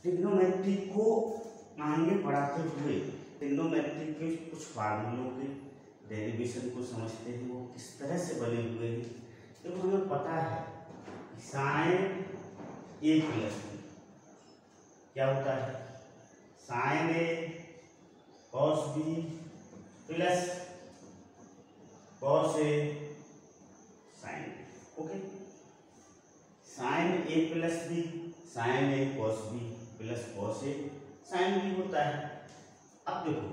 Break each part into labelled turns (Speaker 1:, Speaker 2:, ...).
Speaker 1: Trigonometry को आगे बढ़ाते हुए ट्रिग्नोमेट्री के कुछ फार्मूलों के डेरिवेशन को समझते हैं, वो किस तरह से बने हुए हैं। तो हमें पता है साइन ए प्लस बी क्या होता है, sign A cos B plus cos A sine B. Okay, sign A plus B, sign A cos B plus cos A sine B होता है। अब देखो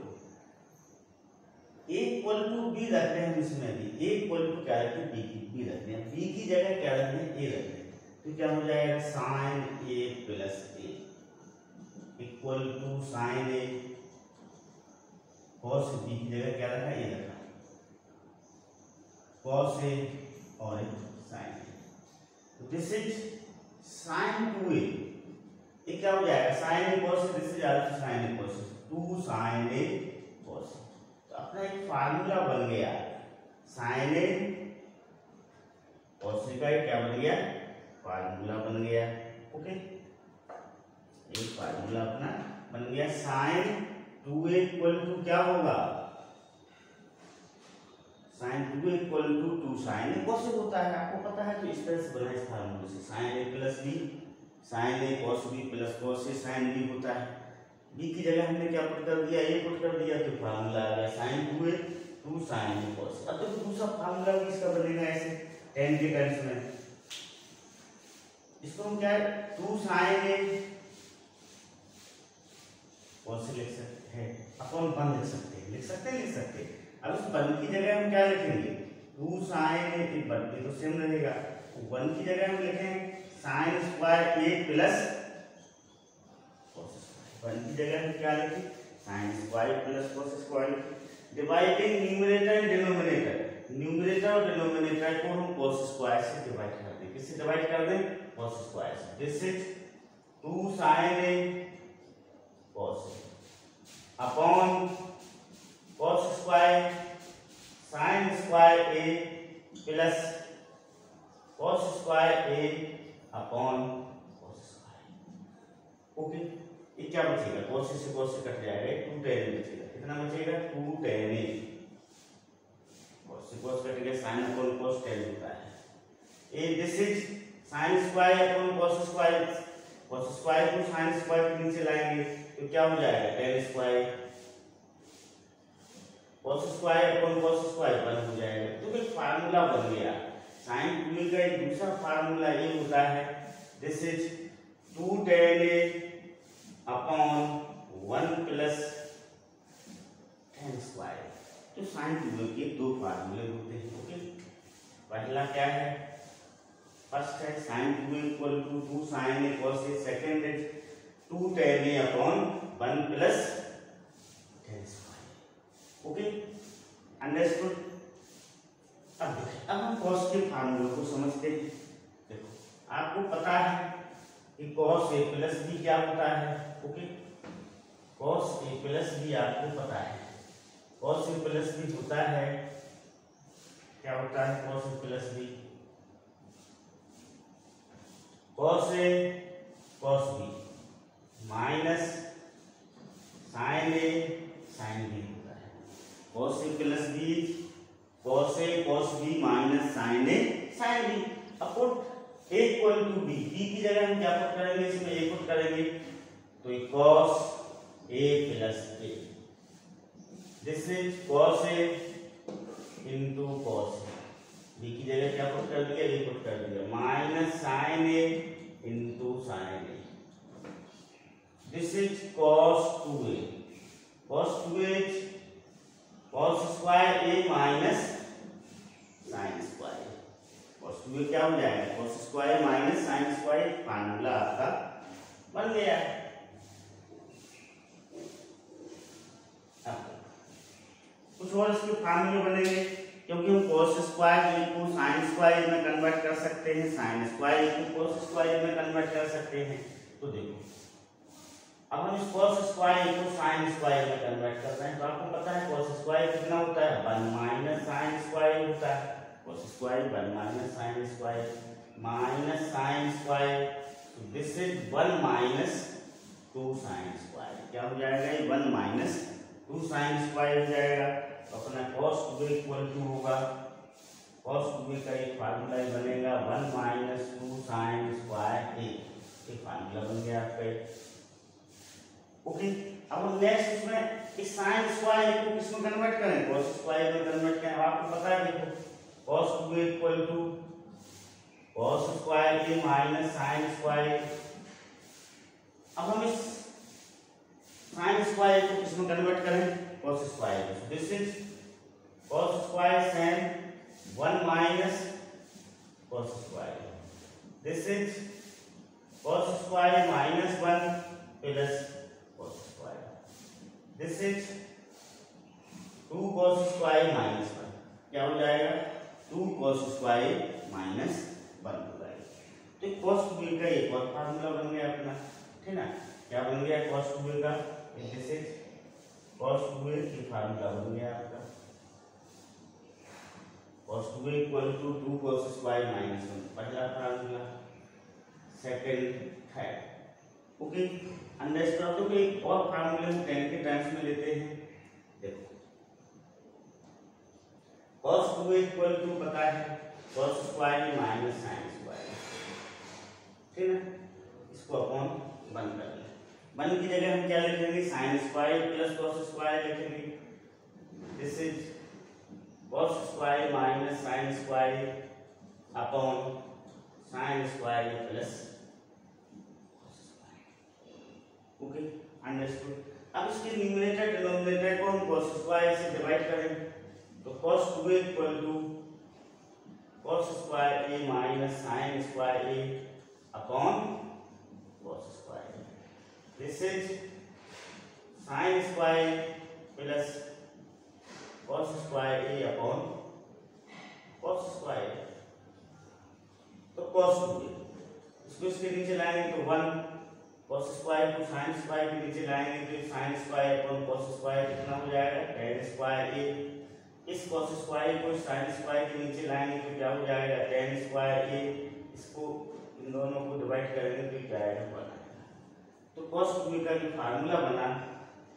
Speaker 1: ए इक्वल टू बी रख रहे हैं, इसमें भी ए इक्वल टू क्या रखें, बी की बी रख रहे हैं, बी की जगह क्या रख रहे हैं, ए रख रहे हैं। तो क्या हो जाएगा, sine A plus A equal to sine A cos B की जगह क्या रखा, ए रखा, कॉस ए और sine A. This is sine 2a, ये क्या हो जाएगा, sine A cos A, this is also sine A cos A, 2 sine A cos A. तो अपना एक फार्मूला बन गया, साइन ए कॉस ए का क्या बन गया, फार्मूला बन गया। ओके, एक फार्मूला अपना बन गया, साइन 2a इक्वल टू क्या होगा, sine 2a equal to 2 sine A cos A होता है, आपको पता है। तो इस तरह से बना इस फार्मूले से, sign A plus B, sign A cos B plus cos A sine B होता है। बी की जगह हमने क्या पुट कर दिया, ए पुट कर दिया, तो फार्मूला आ गया sign 2a 2 sine A cos ए। अब देखो दूसरा फार्मूला भी इसका बनेगा ऐसे tan के टर्म्स में, इसको हम क्या है 2 साइन ए कॉस ए लिख सकते हैं, अपन 1 लिख सकते हैं, लिख सकते हैं, लिख सकते हैं। अब उस 1 की जगह हम क्या लिखेंगे, 2 साइन ए, तो सेम रहेगा, 1 की जगह हम लिखेंगे sine square A plus cos square, 1 की जगह हम क्या लिखें, sign square plus cos square. Dividing numerator and denominator, numerator और डिनोमिनेटर को हम कॉस स्क्वायर से डिवाइड कर दें, किससे डिवाइड कर दें, कॉस स्क्वायर से। This is 2 sine A cos A upon cos square sine square A plus cos square A upon cos square. Okay, ये क्या बचेगा, कॉस से कॉस से कट जाएगा, 2 tan ए बचेगा, कितना बचेगा 2 tan ए, कॉस से कॉस कट गया, साइन अपॉन कॉस tan होता है। A this is sine square upon cos square, cos square को साइन स्क्वायर के नीचे लाएंगे तो क्या हो जाएगा tan square, cos square upon cos square 1 हो जाएगा। तो एक फार्मूला बन गया, साइन 2a का एक दूसरा फार्मूला ये होता है, this is 2 tan a upon 1 plus tan square. तो साइन 2a के 2 फार्मूले होते हैं। ओके, पहला क्या है, फर्स्ट है sine 2a equal to 2 sine A cos A, second is 2 tan a upon 1 plus tan square. Okay, understood. अब हम कॉस के फार्मूले को समझते हैं। देखो आपको पता है कि कॉस ए प्लस बी क्या होता है। Okay, cos A plus B आपको पता है, कॉस ए प्लस बी होता है, क्या होता है cos A plus B, cos A cos B minus sine A sine B होता है। Cos A plus B cos A cos B minus sine A sine B upon A equal to B, B की जगह हम क्या put करेंगे, इसमें ए put करेंगे, तो ये cos A plus A, this is cos A into cos A, B की जगह क्या पुट कर दिया, ए पुट कर दिया, minus sine A into sine A, this is cos 2a, cos 2a is cos square A minus sine square, cos 2a क्या हो जाएगा, cos square minus sine square, formula आपका बन गया है। कुछ और इसके फार्मूले बनेंगे, क्योंकि हम cos स्क्वायर को साइन स्क्वायर में कन्वर्ट कर सकते हैं, साइन स्क्वायर को cos स्क्वायर में कन्वर्ट कर सकते हैं। तो देखो अब हम इस cos स्क्वायर को साइन स्क्वायर में कन्वर्ट कर रहे हैं, तो आपको पता है cos स्क्वायर कितना होता है, 1 माइनस साइन स्क्वायर होता है, cos square 1 minus sine square minus sine square, this is 1 minus 2 sine square, क्या हो जाएगा ये 1 माइनस 2 साइन स्क्वायर हो जाएगा। तो अपना cos 2a इक्वल टू होगा, cos 2a का एक फार्मूला बनेगा 1 माइनस 2 साइन स्क्वायर a, ये फार्मूला बन गया आपका। ओके, अब हम नेक्स्ट इसमें इस साइन स्क्वायर को किसमें कन्वर्ट करें, cos स्क्वायर में कन्वर्ट करें। आपको पता है देखो cos 2a equal to cos square a minus sine square. अब हम इस साइन स्क्वायर को किसमें कन्वर्ट करें, cos square. This is cos square sin 1 minus cos square, this is cos square minus 1 plus cos square, this is 2 cos square minus 1, क्या हो जाएगा 2 cos square minus 1 हो जाएगा। तो cos 2a का एक और फार्मूला बन गया अपना, ठीक ना, क्या बन गया cos 2a का, दिस इज cos 2a की फार्मूला बन गया आपका cos 2a equal to 2 cos square minus 1, पहला formula. Second third okay, understand. तो एक और फार्मूले हम 10 के टर्म्स में लेते हैं। देखो cos 2a इक्वल टू पता है cos square minus sine square, ठीक है, इसको अपॉन 1 कर लें। 1 की जगह हम क्या लिखेंगे, sine square plus cos square लिखेंगे, this is cos square minus sine square upon sine square plus cos square. Okay, understood. अब इसके न्यूमरेटर डिनोमिनेटर को हम cos स्क्वायर से डिवाइड करें, तो cos 2a equal to cos square a minus sine square a upon cos square, this is sine square plus cos square a upon cos square. तो cos 2a इसको इसके नीचे लाएंगे तो 1, cos स्क्वायर को साइन स्क्वायर के नीचे लाएंगे तो sign square upon cos square कितना हो जाएगा, tan स्क्वायर a। इस cos स्क्वायर को साइन स्क्वायर के नीचे लाएंगे तो क्या हो जाएगा, tan स्क्वायर a। इसको इन दोनों को डिवाइड करेंगे तो क्या आएगा, 1 आएगा। तो cos 2a का जो फार्मूला बना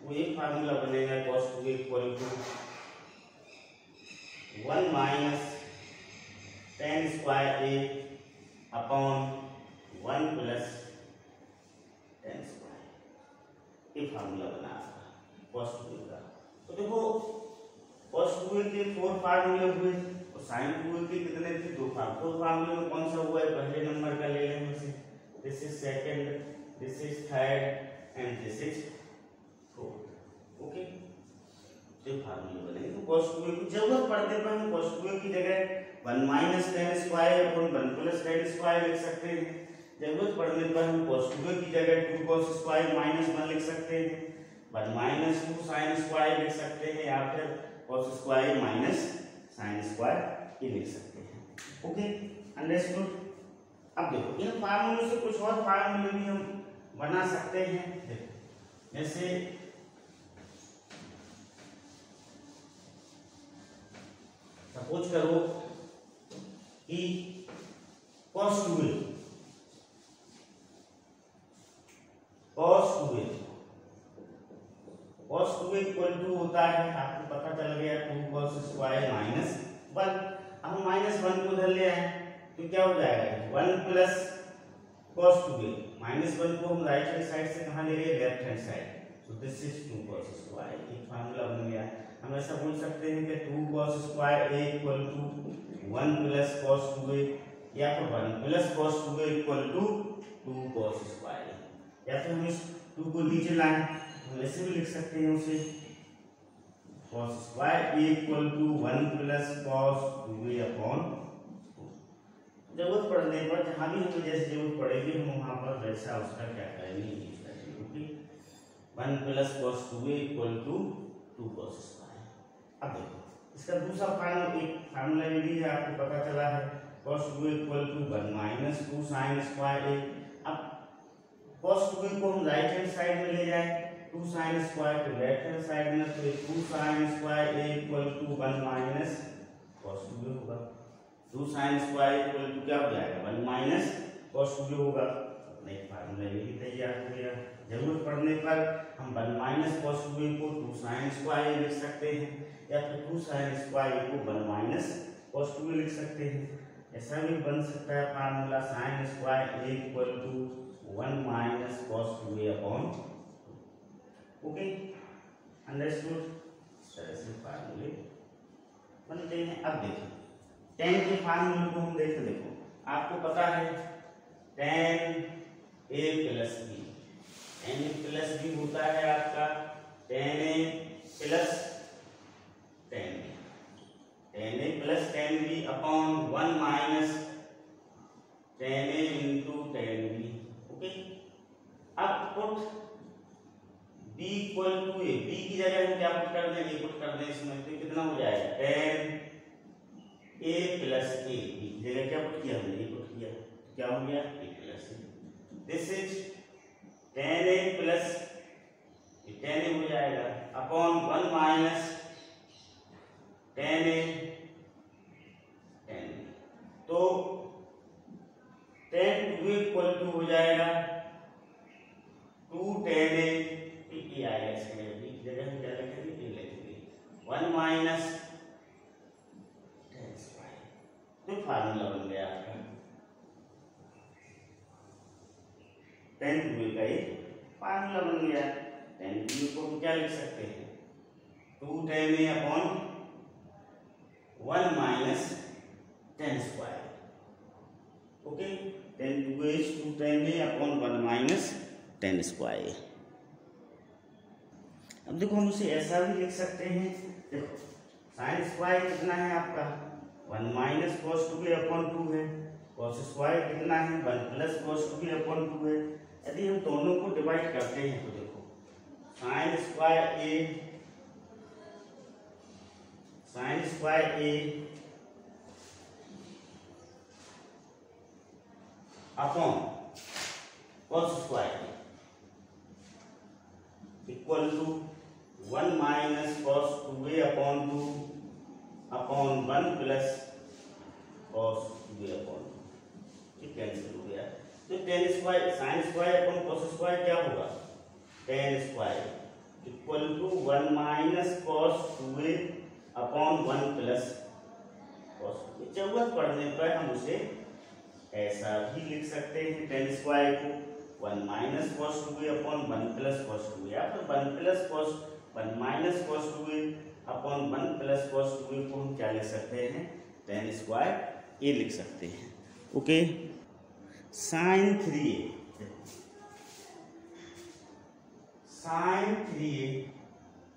Speaker 1: वो एक फार्मूला बनेगा cos 2a equal to 1 minus tan square a upon 1 plus tan square, ये फार्मूला बना आपका cos 2a का। तो देखो cos 2a के 4 फार्मूले हुए और sin 2a के कितने थे, 2 फार्मूले। 4 फार्मूले में कौन सा हुआ है, पहले नंबर का ले लेंगे इसे, this is second, this is third and this is fourth. Okay, जो फार्मूले बनेंगे तो cos 2a की जरूरत पड़ने पर हम cos 2a की जगह 1 minus tan square upon 1 plus tan square लिख सकते हैं। जरूरत पड़ने पर हम cos 2a की जगह 2 cos स्क्वायर माइनस 1 लिख सकते हैं, 1 माइनस 2 sin स्क्वायर लिख सकते हैं, या फिर cos square minus sin square ये लिख सकते हैं। Okay, understood. अब देखो इन फार्मूलों से कुछ और फार्मूले भी हम बना सकते हैं। देखो जैसे सपोज करो कि cos 2a इक्वल टू होता है, आपको पता चल गया 2 cos स्क्वायर माइनस 1। अब हम माइनस 1 को उधर ले आए तो क्या हो जाएगा, 1 प्लस cos 2a, माइनस 1 को हम राइट हैंड साइड से कहाँ ले गए, left hand side, so this is 2 cos square, एक फार्मूला बन गया। हम ऐसा बोल सकते हैं कि 2 cos square a equal to 1 plus cos 2a, या फिर 1 plus cos 2a equal to 2 cos square, या फिर हम इस 2 को नीचे लाएं हम ऐसे भी लिख सकते हैं उसे cos square a equal to 1 plus cos 2a upon 2। जरूरत पड़ने पर जहां भी हमें जैसे जरूरत पड़ेगी हम वहां पर वैसा उसका क्या करेंगे, यूज करेंगे। Okay, 1 plus cos 2a equal to 2 cos square. अब देखो इसका दूसरा फार्मूला भी है, आपको पता चला है cos 2a equal to 1 minus 2 sin square a। अब cos 2a को हम राइट हैंड साइड में ले जाएं, 2 sin स्क्वायर को लेफ्ट हैंड साइड में, तो 2 sin square a equal to 1 minus cos 2a होगा। 2 sin स्क्वायर इक्वल टू क्या हो जाएगा, 1 माइनस cos 2a होगा। अपने फार्मूला ये भी तैयार हो गया। जरूरत पड़ने पर हम 1 माइनस कॉस 2a को 2 साइन स्क्वायर लिख सकते हैं, या फिर 2 साइन स्क्वायर को 1 माइनस कॉस 2a लिख सकते हैं। ऐसा भी बन सकता है formula sine square a equal to 1 minus cos 2a upon 2। Okay, understood. इस तरह से फार्मूले बनते हैं। अब देखो tan के फार्मूले को हम देखो आपको पता है tan a plus B, tan a plus B होता है आपका tan a plus tan b, tan a plus tan b upon 1 minus tan a into tan b। Okay, अब put b equal to a, b की जगह हम क्या put कर दें, a पुट कर दें इसमें, तो कितना हो जाएगा tan a plus a, b की जगह क्या पुट किया हमने, a पुट किया, क्या हो गया a plus a। This is tan a plus tan a हो जाएगा upon 1 minus tan a tan b। तो tan 2a इक्वल टू हो जाएगा 2 tan a, ये आएगा इसके जगह हम क्या लिखेंगे, ये लिखेंगे 1 माइनस tan स्क्वायर। तो फार्मूला बन गया आपका tan 2a का ये फार्मूला बन गया। tan 2a को हम क्या लिख सकते हैं, 2 tan a upon 1 minus tan square. Okay, tan 2a is 2 tan a upon 1 minus tan square. अब देखो हम उसे ऐसा भी लिख सकते हैं, देखो साइन स्क्वायर कितना है आपका 1 माइनस कॉस 2a अपॉन 2 है, कॉस स्क्वायर कितना है 1 प्लस कॉस 2a अपॉन 2 है। यदि हम दोनों को डिवाइड करते हैं तो देखो sine square a upon cos square equal to 1 minus cos 2a upon 2 upon 1 plus cos 2a upon 2, ये कैंसिल हो गया। तो tan square sine square upon cos square क्या होगा, tan square equal to 1 minus cos 2a upon 1 plus cos 2a। जरूरत पड़ने पर हम उसे ऐसा भी लिख सकते हैं tan स्क्वायर को 1 minus cos 2a upon 1 plus cos 2a, या फिर 1 minus cos 2a upon 1 plus cos 2a को हम क्या लिख सकते हैं, tan स्क्वायर a लिख सकते हैं। Okay, sine 3a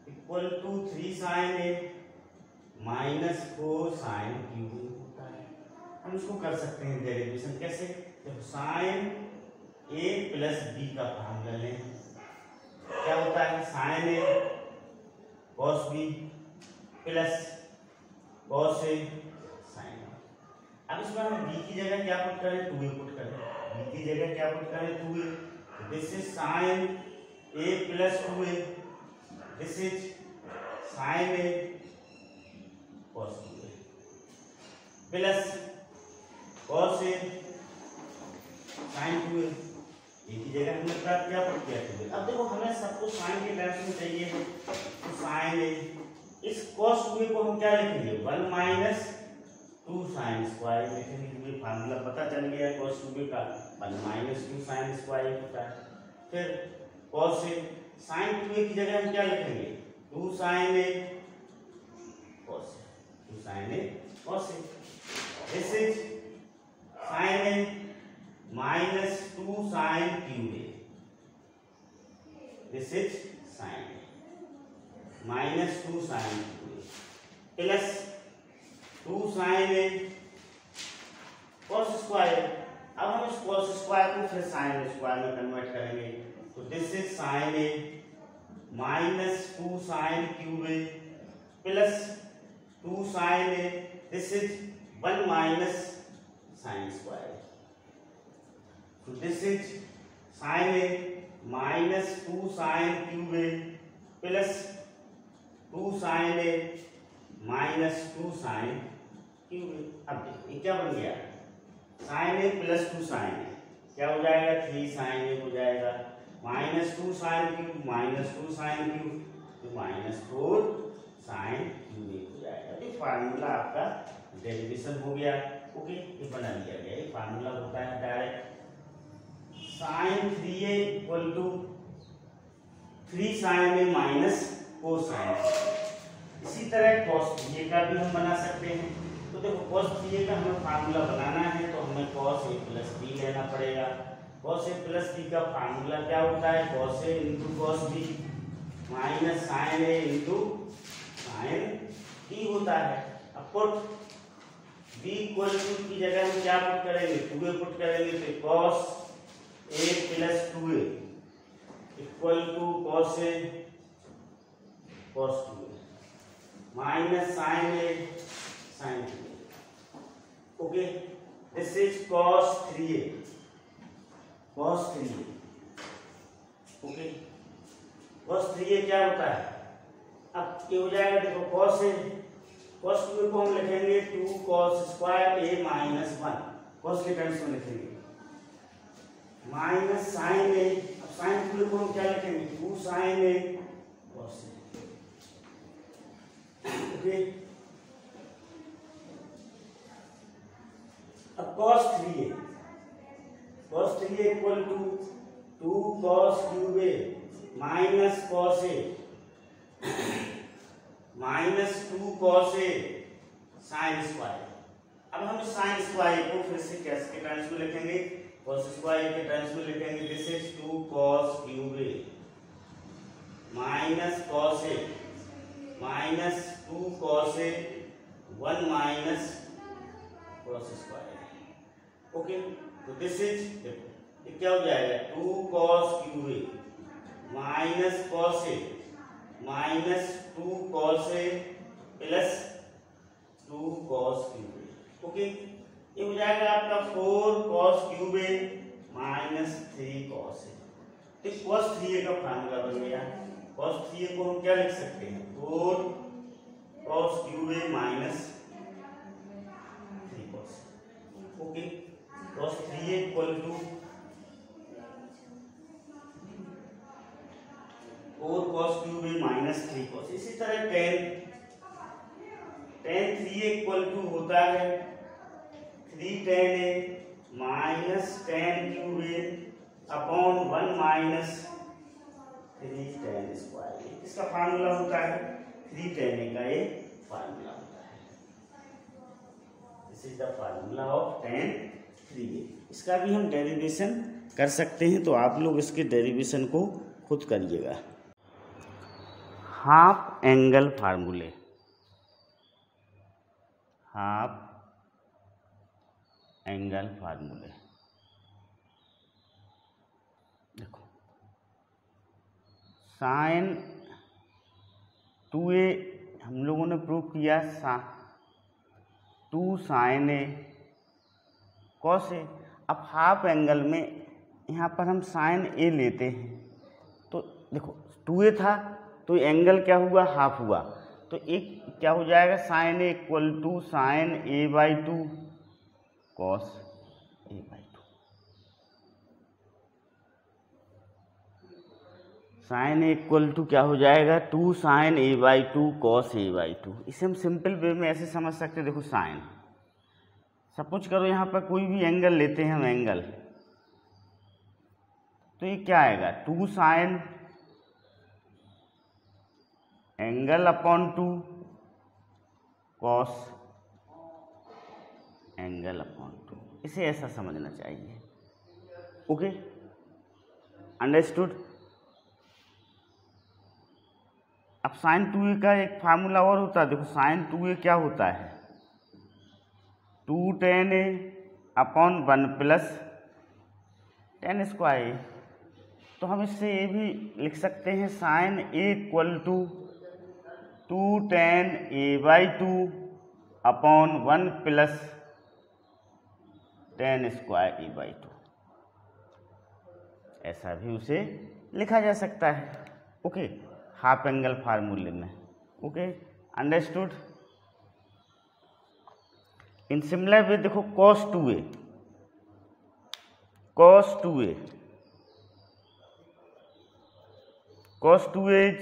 Speaker 1: equal to 3 sine a minus 4 sine cube होता है। हम इसको कर सकते हैं डेरिवेशन कैसे, जब साइन a प्लस b का फार्मूला लें, क्या होता है sine a cos b plus cos a sine a। अब इसमें हम b की जगह क्या पुट करें, 2a पुट करें, b की जगह क्या पुट करें 2a। This is sine a plus 2a, this is sine a cos 2a plus cos a sine 2a। एक ही जगह हमने प्राप्त क्या पुट किया 2a। अब देखो हमें सबको साइन के टर्म्स में चाहिए है, तो साइन a, इस कॉस 2a को हम क्या लिखेंगे 1 माइनस 2 साइन स्क्वायर लिखेंगे। हमें फार्मूला पता चल गया कॉस 2a का 1 माइनस 2 साइन स्क्वायर होता है। फिर कॉस a, साइन 2a की जगह हम क्या लिखेंगे 2 sine a cos a, 2 sine a cos a। This is sine a minus 2 sine cube a, this is sine a minus 2 sine cube a plus 2 sine a cos square. अब हम इस cos square को फिर sine square में convert करेंगे, तो this is sine a minus 2 sine cube a plus 2 sine a, this is 1 minus sine square. तो this is sine a minus 2 sine cube a plus 2 sine a minus 2 sine cube a। अब देखो ये क्या बन गया, sine a plus 2 sine a क्या हो जाएगा 3 साइन a हो जाएगा -2 साइन क्यूब -2 साइन क्यूब तो -4 साइन क्यूब हो जाएगा। तो फार्मूला आपका डेरिवेशन हो गया। ओके, ये बना लिया गया। ये फार्मूला होता है direct sin 3a equal to 3 sine में -4 साइन। इसी तरह cos 3a का भी हम बना सकते हैं। तो देखो cos 3a का हमें फार्मूला बनाना है तो हमें cos a प्लस b लेना पड़ेगा। cos a प्लस b का फार्मूला क्या होता है? cos a into cos b minus sine a into sine b होता है। अब पुट b इक्वल टू की जगह हम क्या पुट करेंगे? 2a पुट करेंगे तो cos a plus 2a equal to cos a cos 2a minus sine a sine 2a। Okay, this is cos 3a cos 3a। Okay, cos 3a क्या होता है? अब क्या हो जाएगा? देखो cos a cos 2a को हम लिखेंगे 2 cos square a minus 1 cos के टर्म्स में लिखेंगे माइनस साइन a। अब साइन 2a को हम क्या लिखेंगे? 2 sine a cos a। Okay, अब cos 3a equal to 2 cos cube a minus cos a minus 2 cos a sine square. अब हम साइन स्क्वायर को फिर से कैसे के टर्म्स में लिखेंगे? cos स्क्वायर के टर्म्स में लिखेंगे this is 2 cos cube a minus cos a minus 2 cos a 1 minus cos square. Okay, तो दिस इज देखो ये क्या हो जाएगा? 2 cos cube a minus cos a minus 2 cos a plus 2 cos cube a। Okay, ये हो जाएगा आपका 4 cos cube a minus 3 cos a। तो cos 3a का फार्मूला बन गया। cos 3a को हम क्या लिख सकते हैं? 4 cos cube a minus 3 cos a। Okay, cos 3a equal to 4 cos cube a minus 3 cos। इसी तरह tan 3a इक्वल टू होता है 3 tan a minus tan cube a upon 1 minus 3 tan square. इसका फार्मूला होता है 3 tan a का ये formula होता है। This is the formula of tan 3a। इसका भी हम डेरिवेशन कर सकते हैं, तो आप लोग इसके डेरिवेशन को खुद करिएगा। हाफ एंगल फार्मूले, हाफ एंगल फार्मूले देखो साइन 2a हम लोगों ने प्रूव किया 2 साइन a cos a। अब हाफ एंगल में यहाँ पर हम साइन a लेते हैं तो देखो 2a था तो एंगल क्या हुआ? हाफ हुआ। तो एक क्या हो जाएगा? Sine a equal to sine a/2 cos a/2। Sine a equal to क्या हो जाएगा? 2 साइन a/2 cos a/2। इसे हम सिंपल वे में ऐसे समझ सकते हैं। देखो साइन सपोज करो यहाँ पर कोई भी एंगल लेते हैं हम एंगल, तो ये क्या आएगा? 2 sign angle upon 2 cos angle upon 2। इसे ऐसा समझना चाहिए। Okay, understood. अब साइन 2a का एक फार्मूला और होता है। देखो साइन 2a क्या होता है? 2 tan a upon 1 plus tan square. तो हम इससे ये भी लिख सकते हैं sine a equal to 2 tan a/2 upon 1 plus tan square a/2। ऐसा भी उसे लिखा जा सकता है। ओके, हाफ एंगल फार्मूले में। Okay, understood. इन सिमिलर वे देखो cos 2a cos 2 is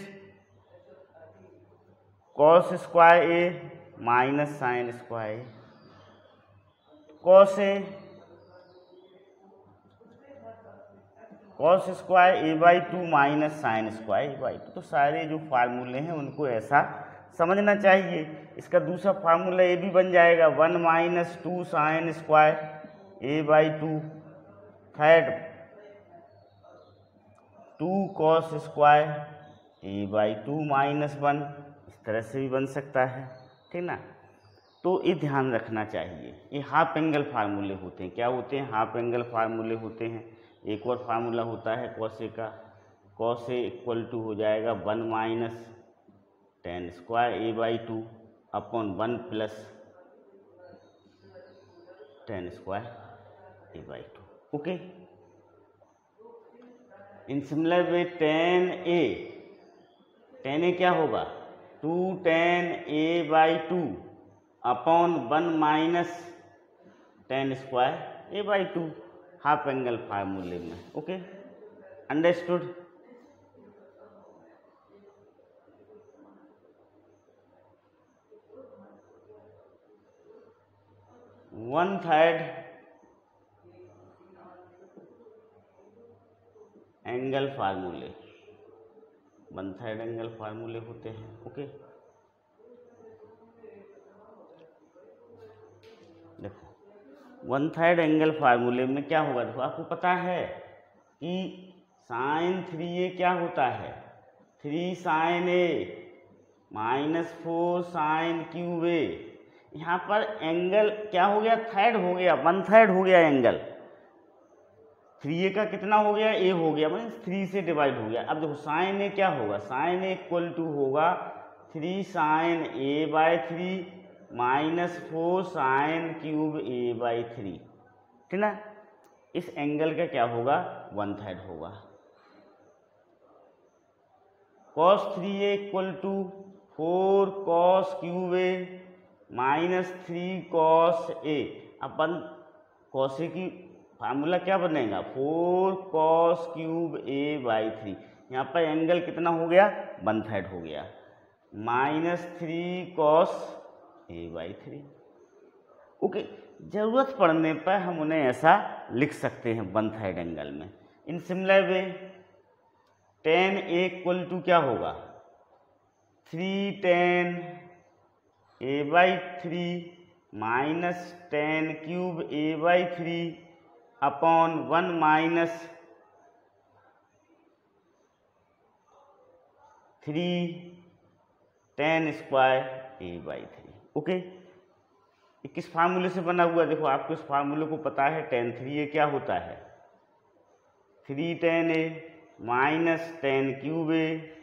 Speaker 1: cos square A minus sine square A, cos square A by to minus sine square A by to. तो सारे जो फार्मूले हैं उनको ऐसा समझना चाहिए। इसका दूसरा फार्मूला ये भी बन जाएगा 1 minus two sign square A by to, third 2 cos square A by to minus 1, इस तरह से भी बन सकता है, ठीक ना। तो ये ध्यान रखना चाहिए, ये हाफ एंगल फार्मूले होते हैं। क्या होते हैं? हाफ एंगल फार्मूले होते हैं। एक और फार्मूला होता है कॉस ए का, कॉस ए इक्वल टू हो जाएगा 1 minus tan square A by two upon 1 plus tan square A by two. Okay, in similar way tan A क्या होगा? 2 tan A by two upon 1 minus tan square A by two, half angle फार्मूले में। Okay, understood. One third angle फार्मूले, one third angle फार्मूले होते हैं। Okay, देखो one third angle फार्मूले में क्या होगा? देखो आपको पता है कि साइन 3a क्या होता है? 3 साइन ए माइनस 4 साइन क्यूब ए। यहाँ पर एंगल क्या हो गया? थर्ड हो गया, वन थर्ड हो गया एंगल। 3a का कितना हो गया? a हो गया, मतलब 3 से डिवाइड हो गया। अब देखो साइन ए क्या होगा? साइन ए इक्वल टू होगा 3 sine A by 3 minus 4 sine cube A by 3, ठीक ना। इस एंगल का क्या होगा? वन थर्ड होगा। Cos 3a equal to 4 cos cube A minus 3 cos A. अपन कॉस ए की फार्मूला क्या बनेगा? 4 कॉस क्यूब ए बाई 3। यहाँ पर एंगल कितना हो गया? वन थर्ड हो गया, minus 3 cos A by 3। Okay, जरूरत पड़ने पर हम उन्हें ऐसा लिख सकते हैं वन थर्ड एंगल में। In similar way tan A equal to क्या होगा? 3 tan A by 3 minus tan cube A by 3 upon 1 minus 3 tan square A by 3। ओके, ये किस फार्मूले से बना हुआ? देखो आपको इस फार्मूले को पता है। टेन 3a क्या होता है? 3 टेन ए माइनस टेन क्यूब ए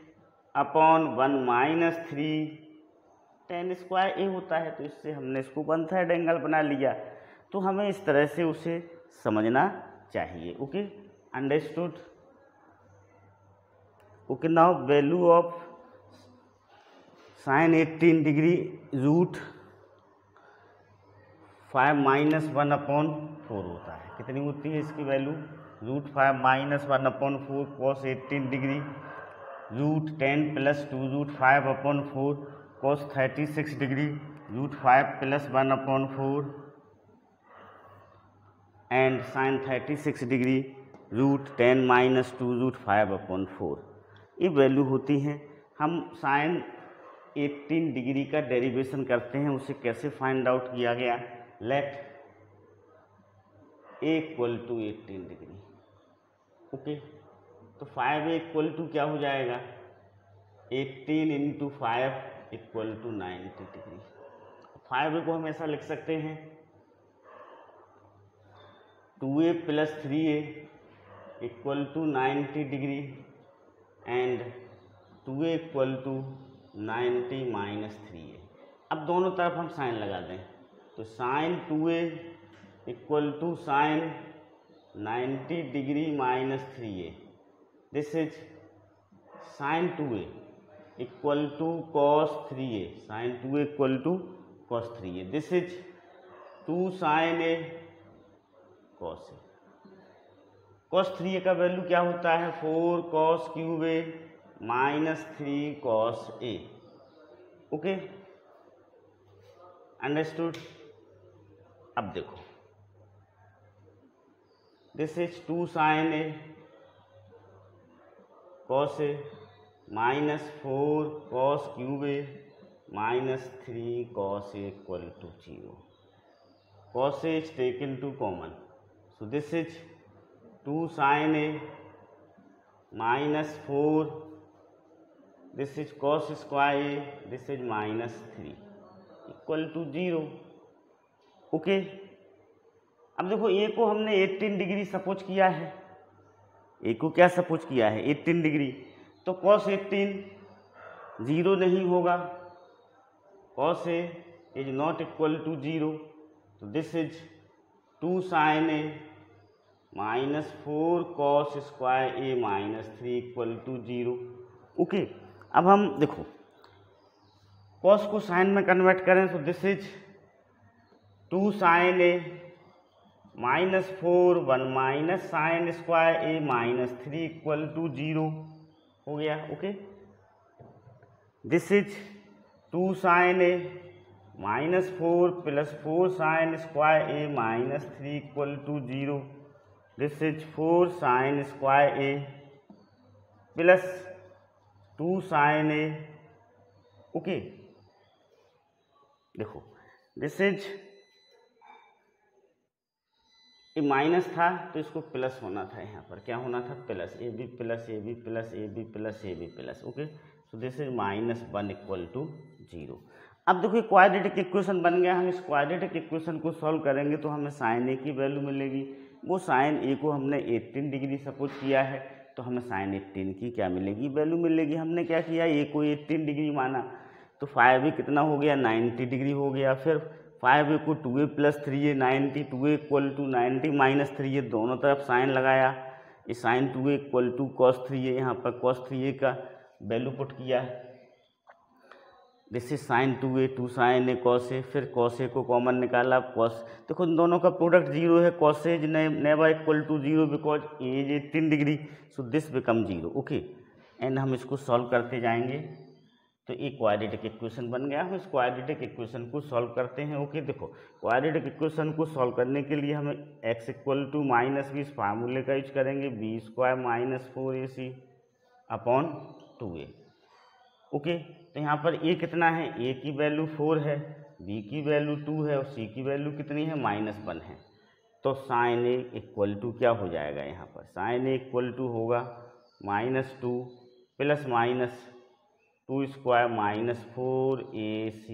Speaker 1: अपॉन 1 माइनस 3 टेन स्क्वायर ए होता है। तो इससे हमने इसको वन थर्ड एंगल बना लिया। तो हमें इस तरह से उसे समझना चाहिए। Okay, understood. Okay, now value of sine 18 degree root 5 minus 1 upon 4 होता है। कितनी होती है इसकी value? Root 5 minus 1 upon 4 cos 18 degree root 10 plus 2 root 5 upon 4 cos 36 degree root 5 plus 1 upon 4 and sine 36 degree root 10 minus 2 root 5 upon 4। ये value होती हैं। हम साइन 18 डिग्री का डेरिवेशन करते हैं, उसे कैसे फाइंड आउट किया गया? Let A equal to 18 degree. Okay, तो 5a इक्वल टू क्या हो जाएगा? 18 into 5 equal to 90 degree. 5a को हम ऐसा लिख सकते हैं 2a plus 3a equal to 90 degree and 2a equal to 90 minus 3a। अब दोनों तरफ हम साइन लगा दें, तो sine 2a equal to sine 90 degree minus 3a। This is sine 2a equal to cos 3a, sine 2a equal to cos 3a। This is 2 sine a cos a। Cos 3a का value क्या होता है? 4 cos cube a -3 cos A। Okay, understood. अब देखो, this is 2 sin A cos A -4 cos cube A -3 cos A equal to 0। cos A is taken to common, so this is 2 sin A -4, this is cos square A, this is -3 equal to 0। Okay, अब देखो ए को हमने 18 degree suppose किया है, ए को क्या suppose किया है 18 डिग्री, तो cos 18 0 नहीं होगा, cos A is not equal to 0, तो this is 2 sin A -4 cos square A -3 equal to 0। Okay, अब हम देखो cos को साइन में कन्वर्ट करें तो this is 2 sin A -4 1 sin square A -3 equal to 0 हो गया। Okay, this is 2 sin A -4 + 4 sin square A -3 equal to 0। This is 4 sin square A plus 2 sin A। Okay, देखो this is ये minus था तो इसको plus होना था, यहाँ पर क्या होना था plus, A B plus A B plus A B plus A B plus. Okay, so this is -1 equal to 0। अब देखो क्वाड्रेटिक इक्वेशन बन गया, हम इस क्वाड्रेटिक इक्वेशन को सॉल्व करेंगे तो हमें साइन ए की वैल्यू मिलेगी। वो साइन ए को हमने 18 डिग्री सपोज किया है, तो हमें साइन 18 की क्या मिलेगी वैल्यू मिलेगी। हमने क्या किया, ए को 18 डिग्री माना, तो 5 कितना हो गया 90 डिग्री हो गया। फिर 5 को 2a + 3a 90, 2a equal to 90 -3a, दोनों तरफ साइन लगाया, ये sign 2a equal to cos 3a, यहाँ पर cos 3a का वैल्यू पुट किया। This is sine 2a 2 sin A cos A, फिर cos A को कॉमन निकाला, cos, देखो इन दोनों का प्रोडक्ट 0 है, cos A never equal to 0 because A is 18 degree, so this become 0। Okay, and हम इसको सॉल्व करते जाएंगे तो एक क्वाड्रेटिक इक्वेशन बन गया। हम इस क्वाड्रेटिक इक्वेशन को सॉल्व करते हैं। ओके, देखो क्वाड्रेटिक इक्वेशन को सॉल्व करने के लिए हमें x इक्वल टू -b इस फार्मूले का यूज करेंगे, b² - 4ac upon 2a। Okay, तो यहाँ पर a कितना है, a की वैल्यू 4 है, b की वैल्यू 2 है और c की वैल्यू कितनी है -1 है। तो साइन a इक्वल टू क्या हो जाएगा, यहाँ पर साइन a इक्वल टू होगा -2 ± 2² - 4ac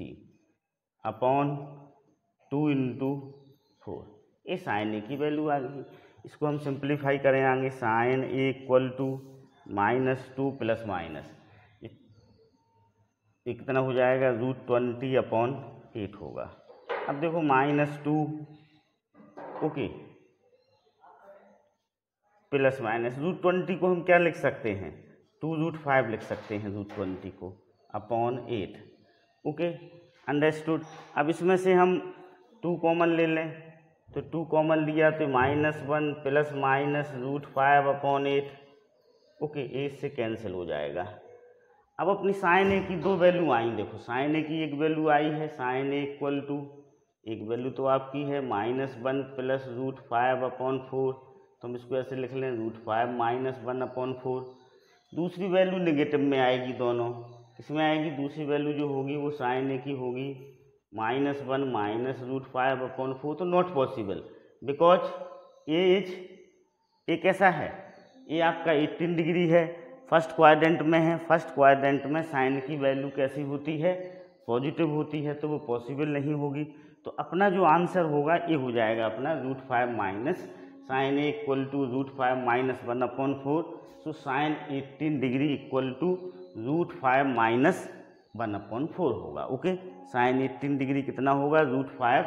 Speaker 1: अपॉन 2 × 4। ये साइन ए की वैल्यू आ गई। इसको हम सिंप्लीफाई करें आगे, साइन ए इक्वल टू -2 ± ये कितना हो जाएगा √20/8 होगा। अब देखो -2 ओके प्लस माइनस √20 को हम क्या लिख सकते हैं 2√5 लिख सकते हैं √20 को अपॉन 8। Okay, understood. अब इसमें से हम 2 कॉमन ले लें, तो 2 कॉमन लिया तो -1 प्लस माइनस √5/8। ओके, 8 से कैंसिल हो जाएगा। अब अपनी साइन ए की 2 वैल्यू आई, देखो साइन ए की एक वैल्यू आई है, साइन ए इक्वल टू एक वैल्यू तो आपकी है -1 प्लस √5/4, तो हम इसको ऐसे लिख लें √5 - 1/4। दूसरी वैल्यू नेगेटिव में आएगी, दोनों किसमें आएगी, दूसरी वैल्यू जो होगी वो साइन ए की होगी -1 माइनस √5/4। तो नॉट पॉसिबल बिकॉज ये कैसा है, ये आपका 18 डिग्री है, फर्स्ट क्वाड्रेंट में है। फर्स्ट क्वाड्रेंट में साइन की वैल्यू कैसी होती है, पॉजिटिव होती है, तो वो पॉसिबल नहीं होगी। तो अपना जो आंसर होगा ये हो जाएगा अपना √5 minus sine A equal to √5 - 1/4। So sine 18 degree equal to √5 minus 1/4 होगा। ओके, साइन 18 डिग्री कितना होगा √5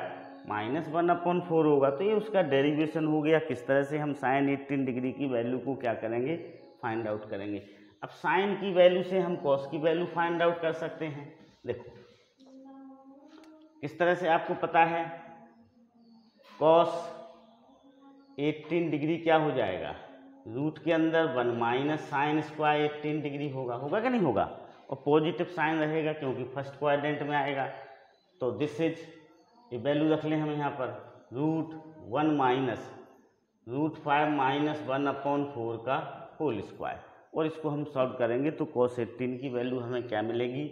Speaker 1: माइनस 1/4 होगा। तो ये उसका डेरिवेशन हो गया, किस तरह से हम साइन 18 डिग्री की वैल्यू को क्या करेंगे, फाइंड आउट करेंगे। अब साइन की वैल्यू से हम कॉस की वैल्यू फाइंड आउट कर सकते हैं। देखो किस तरह से आपको पता है, कॉस 18 डिग्री क्या हो जाएगा रूट के अंदर 1 माइनस साइन स्क्वायर 18 डिग्री होगा, होगा कि नहीं होगा, और पॉजिटिव साइन रहेगा क्योंकि फर्स्ट क्वाड्रेंट में आएगा। तो दिस इज, ये वैल्यू रख लें हम यहाँ पर, √1 माइनस √5 माइनस 1/4 का होल स्क्वायर, और इसको हम सॉल्व करेंगे तो cos 18 की वैल्यू हमें क्या मिलेगी,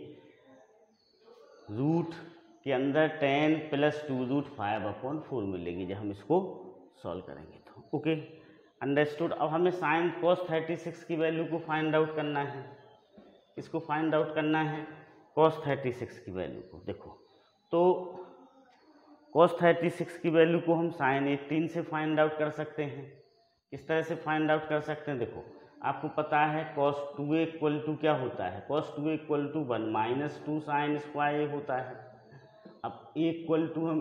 Speaker 1: रूट के अंदर 10 प्लस 2√5/4 मिलेगी जब हम इसको सॉल्व करेंगे तो। Okay, understood. अब हमें साइन cos 36 की वैल्यू को फाइंड आउट करना है, इसको फाइंड आउट करना है cos 36 की वैल्यू को। देखो तो cos 36 की वैल्यू को हम साइन 18 से फाइंड आउट कर सकते हैं। किस तरह से फाइंड आउट कर सकते हैं, देखो आपको पता है cos 2a इक्वल टू क्या होता है, cos 2a equal to 1 minus 2 sine square होता है। अब a इक्वल टू हम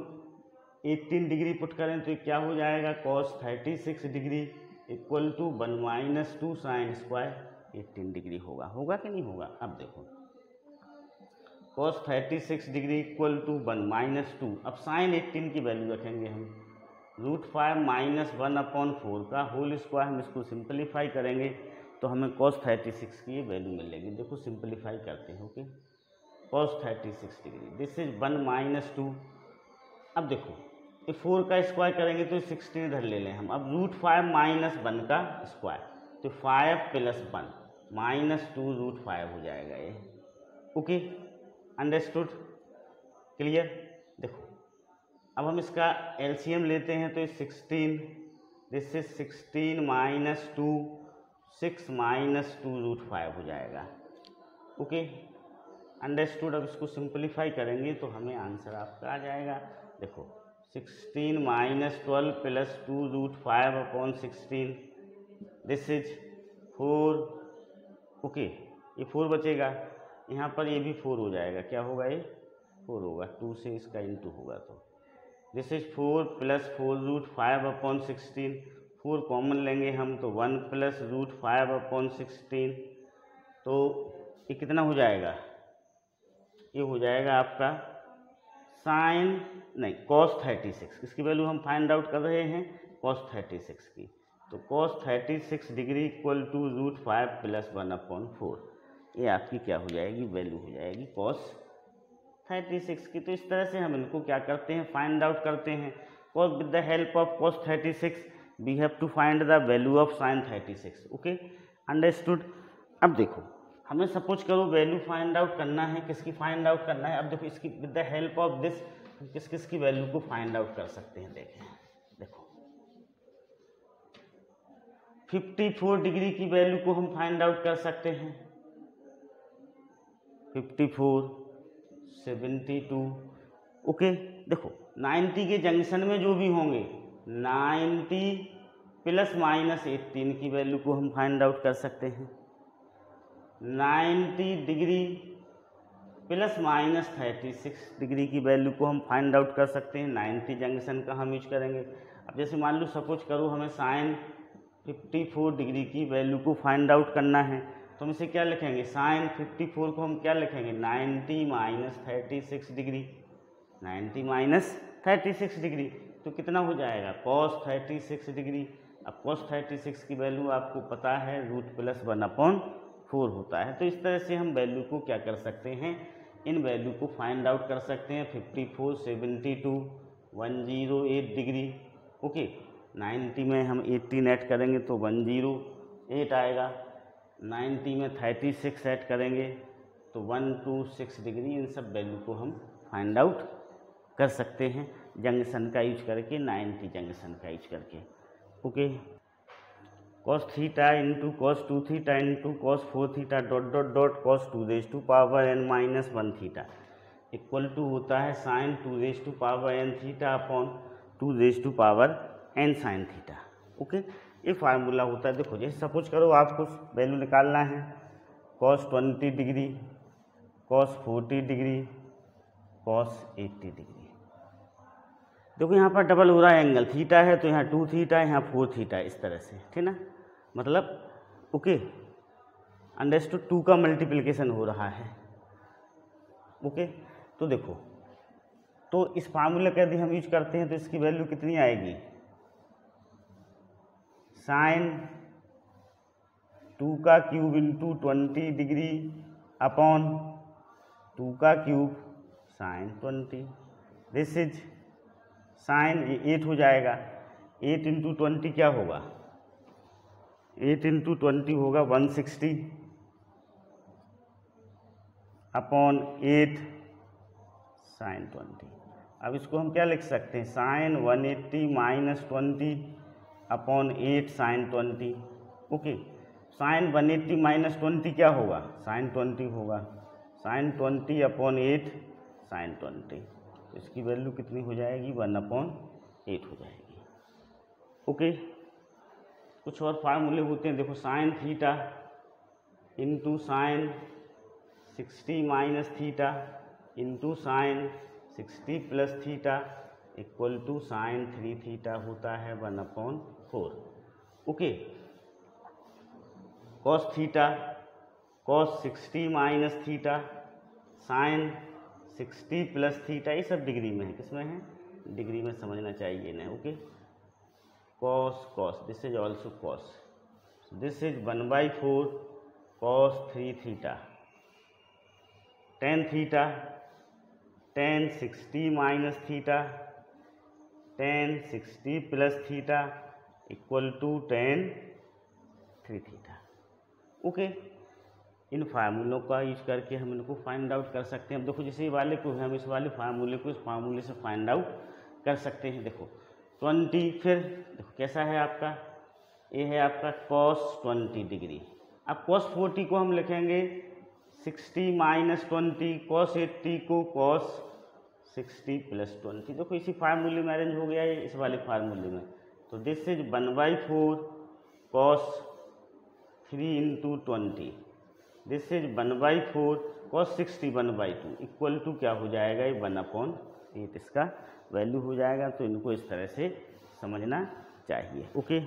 Speaker 1: 18 डिग्री पुट करें तो ये क्या हो जाएगा, cos 36 degree equal to 1 minus 2 sine square 18 degree होगा, होगा कि नहीं होगा। अब देखो cos 36 degree equal to 1 minus 2, अब साइन 18 की वैल्यू रखेंगे हम, √5 माइनस 1/4 का होल स्क्वायर, हम इसको सिंपलीफाई करेंगे तो हमें cos 36 की ये वैल्यू मिलेगी। देखो सिंपलीफाई करते हैं। Okay, cos 36 degree, this is 1 minus 2। अब देखो ये 4 का स्क्वायर करेंगे तो 16 इधर ले लें हम। अब √5 माइनस 1 का स्क्वायर, तो 5 प्लस 1 माइनस 2 √5 हो जाएगा ये। Okay, understood, clear. देखो अब हम इसका एलसीएम लेते हैं तो 16, दिस इज 16 माइनस 2, 6 माइनस 2 √5 हो जाएगा। Okay, understood. अब इसको सिंपलीफाई करेंगे तो हमें आंसर आपका आ जाएगा। देखो 16 minus 12 plus 2 √5/16, this is 4। Okay, ये 4 बचेगा, यहाँ पर ये भी 4 हो जाएगा, क्या होगा ये 4 होगा, 2 से इसका इंटू होगा तो दिस इज 4 प्लस 4 √5/16, 4 कॉमन लेंगे हम तो 1 प्लस √5/16, तो ये कितना हो जाएगा, ये हो जाएगा आपका साइन नहीं cos 36, इसकी वैल्यू हम फाइंड आउट कर रहे हैं cos 36 की, तो cos 36 degree equal to √5 plus 1/4, ये आपकी क्या हो जाएगी, वैल्यू हो जाएगी cos 36 की। तो इस तरह से हम इनको क्या करते हैं, फाइंड आउट करते हैं। cos with the help of cos 36 we have to find the value of sin 36। Okay, understood. अब देखो हमें सपोज करो वैल्यू फाइंड आउट करना है, किसकी फाइंड आउट करना है। अब देखो इसकी with the help of this किस किस की वैल्यू को फाइंड आउट कर सकते हैं। देखें, देखो 54 डिग्री की वैल्यू को हम फाइंड आउट कर सकते हैं, 54, 72। ओके, देखो 90 के जंक्शन में जो भी होंगे 90 प्लस माइनस 18 की वैल्यू को हम फाइंड आउट कर सकते हैं, 90 डिग्री प्लस माइनस 36 डिग्री की वैल्यू को हम फाइंड आउट कर सकते हैं। 90 जंक्शन का हम यूज करेंगे। अब जैसे मान लो सपोज करो हमें साइन 54 डिग्री की वैल्यू को फाइंड आउट करना है, तो हम इसे क्या लिखेंगे, साइन 54 को हम क्या लिखेंगे, 90 माइनस 36 डिग्री, 90 माइनस 36 डिग्री, तो कितना हो जाएगा cos 36 डिग्री। अब cos 36 की वैल्यू आपको पता है रूट प्लस 1/4 होता है। तो इस तरह से हम वैल्यू को क्या कर सकते हैं, इन वैल्यू को फाइंड आउट कर सकते हैं। 54, 72, 108 डिग्री। ओके, 90 में हम 18 ऐड करेंगे तो 108 आएगा, 90 में 36 ऐड करेंगे तो 126 डिग्री। इन सब वैल्यू को हम फाइंड आउट कर सकते हैं जंक्शन का यूज करके, 90 जंक्शन का यूज करके। Okay, cos theta into cos 2 theta into cos 4 theta dot dot dot cos 2⁻n−1 theta equal to होता है sin 2⁻n theta upon 2⁻n sin theta. Okay, ये फार्मूला होता है। देखो जैसे सपोज करो आपको वैल्यू निकालना है cos 20 degree, cos 40 degree, cos 80 degree. देखो यहाँ पर डबल हो रहा है एंगल, थीटा है तो यहाँ 2 थीटा है, यहाँ 4 थीटा है, इस तरह से, ठीक ना, मतलब ओके अंडरस्टूड। 2 का मल्टीप्लिकेशन हो रहा है। ओके, तो देखो तो इस फार्मूले का यदि हम यूज करते हैं तो इसकी वैल्यू कितनी आएगी, साइन 2 का क्यूब इंटू 20 डिग्री अपॉन 2 का cube sign 20। This is sign 8 हो जाएगा। 8 इंटू 20 क्या होगा? 8 इंटू 20 होगा 160 अपॉन 8 साइन 20। अब इसको हम क्या लिख सकते हैं? Sine 180 minus 20 upon 8 sine 20। Okay, sine 180 minus 20 क्या होगा? साइन 20 होगा। साइन 20 अपॉन 8 साइन 20, इसकी वैल्यू कितनी हो जाएगी? 1/8 हो जाएगी। ओके, कुछ और फार्मूले होते हैं। देखो, sine theta into sine 60 minus theta into sine 60 plus theta equal to sine 3 theta होता है 1/4। Okay, cos theta cos 60 minus theta sine 60 plus theta, ये सब डिग्री में है। किसमें है? डिग्री में, समझना चाहिए ना। Okay, cos cos, this is also cos, this is 1/4 cos 3 theta. Tan theta tan 60 minus theta tan 60 plus theta equal to tan 3 theta. ओके, इन फार्मूलों का यूज करके हम इनको फाइंड आउट कर सकते हैं। अब देखो, जैसे वाले को हम इस वाले फार्मूले को इस फार्मूले से फाइंड आउट कर सकते हैं। देखो 20, फिर देखो कैसा है आपका, ये है आपका cos 20 डिग्री। अब cos 40 को हम लिखेंगे 60 माइनस 20, cos 80 को cos 60 प्लस 20। देखो इसी फार्मूले में अरेंज हो गया है, इस वाले फार्मूले में। तो this is 1/4 cos 3 into 20, this is 1/4 cos 60 1/2 equal to क्या हो जाएगा? ये 1/8 इसका वैल्यू हो जाएगा। तो इनको इस तरह से समझना चाहिए। ओके।